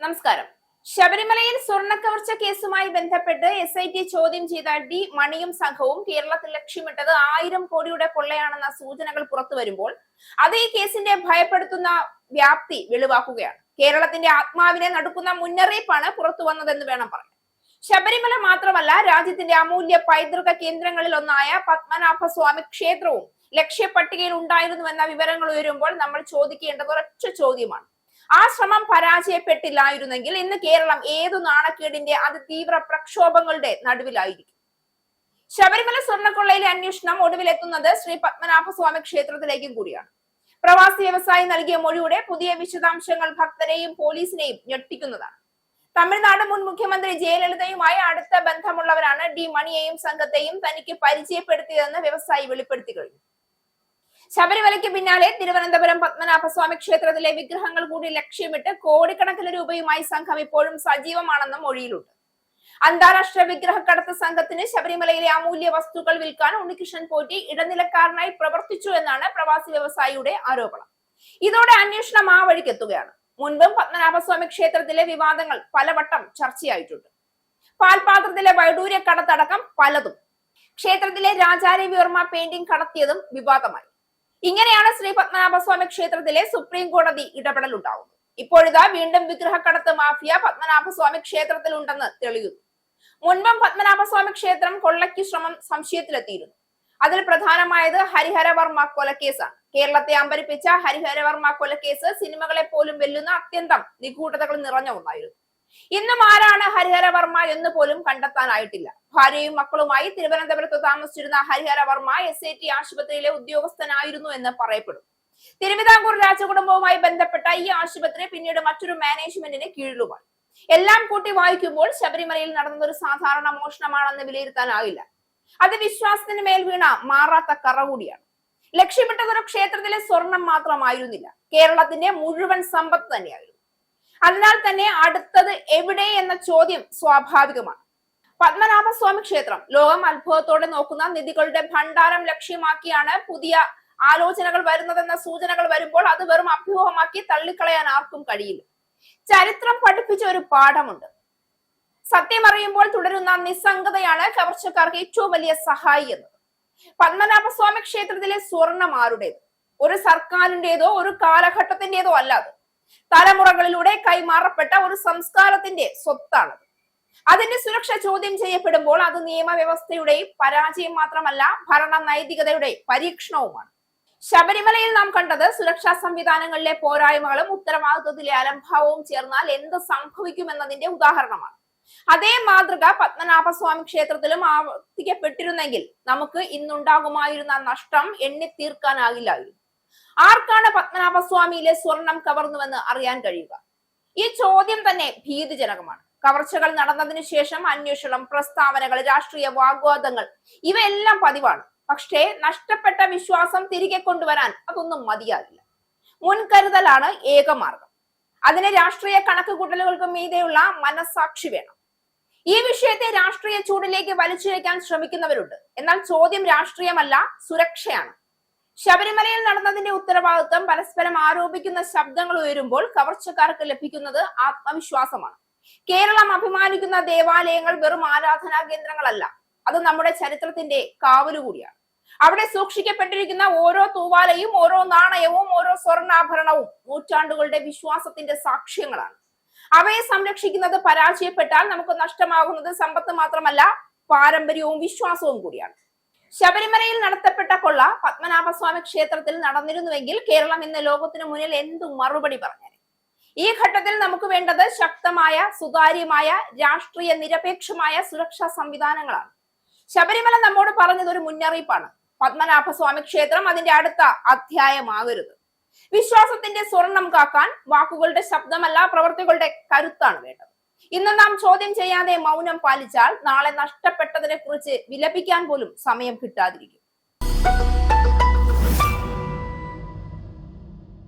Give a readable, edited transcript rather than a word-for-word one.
നമസ്കാരം. ശബരിമലയിൽ സ്വർണ്ണക്കവർച്ച കേസുമായി ബന്ധപ്പെട്ട് SIT ചോദ്യം ചെയ്ത ഡി മണിയും സംഘവും കേരളത്തിൽ ലക്ഷ്യമിട്ടത് 1000 കോടിയുടെ കൊള്ളയാണെന്ന സൂചനകൾ പുറത്തു വരുമ്പോൾ അത് ഈ കേസിന്റെ ഭയപ്പെടുത്തുന്ന വ്യാപ്തി വെളിവാക്കുകയാണ്. കേരളത്തിന്റെ ആത്മാവിനെ നടുക്കുന്ന മുന്നറിയിപ്പാണ് പുറത്തു വന്നതെന്ന് വേണം പറയാൻ. ശബരിമല മാത്രമല്ല, രാജ്യത്തിന്റെ അമൂല്യ പൈതൃക കേന്ദ്രങ്ങളിൽ ഒന്നായ പത്മനാഭസ്വാമി ക്ഷേത്രവും ലക്ഷ്യപട്ടികയിൽ ഉണ്ടായിരുന്നുവെന്ന വിവരങ്ങൾ ഉയരുമ്പോൾ നമ്മൾ ചോദിക്കേണ്ടത് ഒരൊറ്റ ചോദ്യമാണ്: ആ ശ്രമം പരാജയപ്പെട്ടില്ലായിരുന്നെങ്കിൽ ഇന്ന് കേരളം ഏതു നാണക്കേടിന്റെ അതിതീവ്ര പ്രക്ഷോഭങ്ങളുടെ നടുവിലായിരിക്കും. ശബരിമല സ്വർണ്ണക്കൊള്ളയിലെ അന്വേഷണം ഒടുവിലെത്തുന്നത് ശ്രീ പത്മനാഭസ്വാമി ക്ഷേത്രത്തിലേക്കും കൂടിയാണ്. പ്രവാസി വ്യവസായി നൽകിയ മൊഴിയുടെ പുതിയ വിശദാംശങ്ങൾ ഭക്തരെയും പോലീസിനെയും ഞെട്ടിക്കുന്നതാണ്. തമിഴ്നാട് മുൻ മുഖ്യമന്ത്രി ജയലളിതയുമായി അടുത്ത ബന്ധമുള്ളവരാണ് ഡി മണിയെയും സംഘത്തെയും തനിക്ക് പരിചയപ്പെടുത്തിയതെന്ന് വ്യവസായി വെളിപ്പെടുത്തി കഴിഞ്ഞു. ശബരിമലയ്ക്ക് പിന്നാലെ തിരുവനന്തപുരം പത്മനാഭസ്വാമി ക്ഷേത്രത്തിലെ വിഗ്രഹങ്ങൾ കൂടി ലക്ഷ്യമിട്ട് കോടിക്കണക്കിന് രൂപയുമായി സംഘം ഇപ്പോഴും സജീവമാണെന്നും മൊഴിയിലുണ്ട്. അന്താരാഷ്ട്ര വിഗ്രഹക്കടത്ത് സംഘത്തിന് ശബരിമലയിലെ അമൂല്യ വസ്തുക്കൾ വിൽക്കാൻ ഉണ്ണികൃഷ്ണൻ പോറ്റി ഇടനിലക്കാരനായി പ്രവർത്തിച്ചു എന്നാണ് പ്രവാസി വ്യവസായിയുടെ ആരോപണം. ഇതോടെ അന്വേഷണം ആ വഴിക്കെത്തുകയാണ്. മുൻപും പത്മനാഭസ്വാമി ക്ഷേത്രത്തിലെ വിവാദങ്ങൾ പലവട്ടം ചർച്ചയായിട്ടുണ്ട്. പാൽപാത്രത്തിലെ വൈഡൂര്യക്കടത്തടക്കം പലതും. ക്ഷേത്രത്തിലെ രാജാരവിവർമ്മ പെയിന്റിംഗ് കടത്തിയതും വിവാദമായി. ഇങ്ങനെയാണ് ശ്രീ പത്മനാഭസ്വാമി ക്ഷേത്രത്തിലെ സുപ്രീം കോടതി ഇടപെടൽ ഉണ്ടാവുന്നത്. ഇപ്പോഴിതാ വീണ്ടും വിഗ്രഹക്കടത്ത് മാഫിയ പത്മനാഭസ്വാമി ക്ഷേത്രത്തിൽ ഉണ്ടെന്ന് തെളിയുന്നു. മുൻപും പത്മനാഭസ്വാമി ക്ഷേത്രം കൊള്ളയ്ക്ക് ശ്രമം സംശയത്തിലെത്തിയിരുന്നു. അതിൽ പ്രധാനമായത് ഹരിഹരവർമ്മ കൊലക്കേസാണ്. കേരളത്തെ അമ്പരിപ്പിച്ച ഹരിഹരവർമ്മ കൊലക്കേസ് സിനിമകളെ പോലും വെല്ലുന്ന അത്യന്തം നിഗൂഢതകൾ നിറഞ്ഞ ഒന്നായിരുന്നു. ഇന്നും ആരാണ് ഹരിഹരവർമ്മ എന്ന് പോലും കണ്ടെത്താനായിട്ടില്ല. ഭാര്യയും മക്കളുമായി തിരുവനന്തപുരത്ത് താമസിച്ചിരുന്ന ഹരിഹരവർമ്മ SIT ആശുപത്രിയിലെ ഉദ്യോഗസ്ഥനായിരുന്നു എന്ന് പറയപ്പെടും. തിരുവിതാംകൂർ രാജകുടുംബവുമായി ബന്ധപ്പെട്ട ഈ ആശുപത്രി പിന്നീട് മറ്റൊരു മാനേജ്മെന്റിന് കീഴിലുമായി. എല്ലാം കൂട്ടി വായിക്കുമ്പോൾ ശബരിമലയിൽ നടന്നത് ഒരു സാധാരണ മോഷണമാണെന്ന് വിലയിരുത്താനാവില്ല. അത് വിശ്വാസത്തിന് മേൽ വീണ മാറാത്ത കറ കൂടിയാണ്. ലക്ഷ്യമിട്ടത് ഒരു ക്ഷേത്രത്തിലെ സ്വർണം മാത്രമായിരുന്നില്ല, കേരളത്തിന്റെ മുഴുവൻ സമ്പത്ത് തന്നെയായിരുന്നു. അതിനാൽ തന്നെ അടുത്തത് എവിടെ എന്ന ചോദ്യം സ്വാഭാവികമാണ്. പത്മനാഭസ്വാമി ക്ഷേത്രം ലോകം അത്ഭുതത്തോടെ നോക്കുന്ന നിധികളുടെ ഭണ്ഡാരം ലക്ഷ്യമാക്കിയാണ് പുതിയ ആലോചനകൾ വരുന്നതെന്ന സൂചനകൾ വരുമ്പോൾ അത് വെറും അഭ്യൂഹമാക്കി തള്ളിക്കളയാൻ ആർക്കും കഴിയില്ല. ചരിത്രം പഠിപ്പിച്ച ഒരു പാഠമുണ്ട്: സത്യമറിയുമ്പോൾ തുടരുന്ന നിസ്സംഗതയാണ് കവർച്ചക്കാർക്ക് ഏറ്റവും വലിയ സഹായി എന്നത്. പത്മനാഭസ്വാമി ക്ഷേത്രത്തിലെ സ്വർണം ആരുടേത്? ഒരു സർക്കാരിന്റേതോ ഒരു കാലഘട്ടത്തിന്റേതോ അല്ലാതെ തലമുറകളിലൂടെ കൈമാറപ്പെട്ട ഒരു സംസ്കാരത്തിന്റെ സ്വത്താണത്. അതിന്റെ സുരക്ഷ ചോദ്യം ചെയ്യപ്പെടുമ്പോൾ അത് നിയമവ്യവസ്ഥയുടെ പരാജയം മാത്രമല്ല, ഭരണ നൈതികതയുടെ പരീക്ഷണവുമാണ്. ശബരിമലയിൽ നാം കണ്ടത് സുരക്ഷാ സംവിധാനങ്ങളിലെ പോരായ്മകളും ഉത്തരവാദിത്വത്തിലെ അലംഭാവവും ചേർന്നാൽ എന്ത് സംഭവിക്കുമെന്നതിന്റെ ഉദാഹരണമാണ്. അതേ മാതൃക പത്മനാഭസ്വാമി ക്ഷേത്രത്തിലും ആവർത്തിക്കപ്പെട്ടിരുന്നെങ്കിൽ നമുക്ക് ഇന്നുണ്ടാകുമായിരുന്ന നഷ്ടം എണ്ണി തീർക്കാനാകില്ലായിരുന്നു. ആർക്കാണ് പത്മനാഭസ്വാമിയിലെ സ്വർണം കവർന്നുവെന്ന് അറിയാൻ കഴിയുക? ഈ ചോദ്യം തന്നെ ഭീതിജനകമാണ്. കവർച്ചകൾ നടന്നതിന് ശേഷം അന്വേഷണം, പ്രസ്താവനകൾ, രാഷ്ട്രീയ വാഗ്വാദങ്ങൾ ഇവയെല്ലാം പതിവാണ്. പക്ഷേ നഷ്ടപ്പെട്ട വിശ്വാസം തിരികെ കൊണ്ടുവരാൻ അതൊന്നും മതിയാകില്ല. മുൻകരുതലാണ് ഏകമാർഗം. അതിന് രാഷ്ട്രീയ കണക്കുകൂട്ടലുകൾക്ക് മീതെയുള്ള മനസാക്ഷി വേണം. ഈ വിഷയത്തെ രാഷ്ട്രീയ ചൂടിലേക്ക് വലിച്ചിഴയ്ക്കാൻ ശ്രമിക്കുന്നവരുണ്ട്. എന്നാൽ ചോദ്യം രാഷ്ട്രീയമല്ല, സുരക്ഷയാണ്. ശബരിമലയിൽ നടന്നതിന്റെ ഉത്തരവാദിത്വം പരസ്പരം ആരോപിക്കുന്ന ശബ്ദങ്ങൾ ഉയരുമ്പോൾ കവർച്ചക്കാർക്ക് ലഭിക്കുന്നത് ആത്മവിശ്വാസമാണ്. കേരളം അഭിമാനിക്കുന്ന ദേവാലയങ്ങൾ വെറും ആരാധനാ കേന്ദ്രങ്ങളല്ല, അത് നമ്മുടെ ചരിത്രത്തിന്റെ കാവലുകൂടിയാണ്. അവിടെ സൂക്ഷിക്കപ്പെട്ടിരിക്കുന്ന ഓരോ തൂവാലയും, ഓരോ നാണയവും, ഓരോ സ്വർണ്ണാഭരണവും നൂറ്റാണ്ടുകളുടെ വിശ്വാസത്തിന്റെ സാക്ഷ്യങ്ങളാണ്. അവയെ സംരക്ഷിക്കുന്നത് പരാജയപ്പെട്ടാൽ നമുക്ക് നഷ്ടമാകുന്നത് സമ്പത്ത് മാത്രമല്ല, പാരമ്പര്യവും വിശ്വാസവും കൂടിയാണ്. ശബരിമലയിൽ നടത്തപ്പെട്ട കൊള്ള പത്മനാഭസ്വാമി ക്ഷേത്രത്തിൽ നടന്നിരുന്നുവെങ്കിൽ കേരളം ഇന്ന് ലോകത്തിന് മുന്നിൽ എന്തു മറുപടി പറഞ്ഞേനെ? ഈ ഘട്ടത്തിൽ നമുക്ക് വേണ്ടത് ശക്തമായ, സുതാര്യമായ, രാഷ്ട്രീയ നിരപേക്ഷമായ സുരക്ഷാ സംവിധാനങ്ങളാണ്. ശബരിമല നമ്മോട് പറഞ്ഞത് ഒരു മുന്നറിയിപ്പാണ്: പത്മനാഭസ്വാമി ക്ഷേത്രം അതിന്റെ അടുത്ത അധ്യായമാകരുത്. വിശ്വാസത്തിന്റെ സ്വർണം കാക്കാൻ വാക്കുകളുടെ ശബ്ദമല്ല, പ്രവൃത്തികളുടെ കരുത്താണ് വേണ്ടത്. ഇന്ന് നാം ചോദ്യം ചെയ്യാതെ മൗനം പാലിച്ചാൽ നാളെ നഷ്ടപ്പെട്ടതിനെ കുറിച്ച് വിലപിക്കാൻ പോലും സമയം കിട്ടാതിരിക്കും.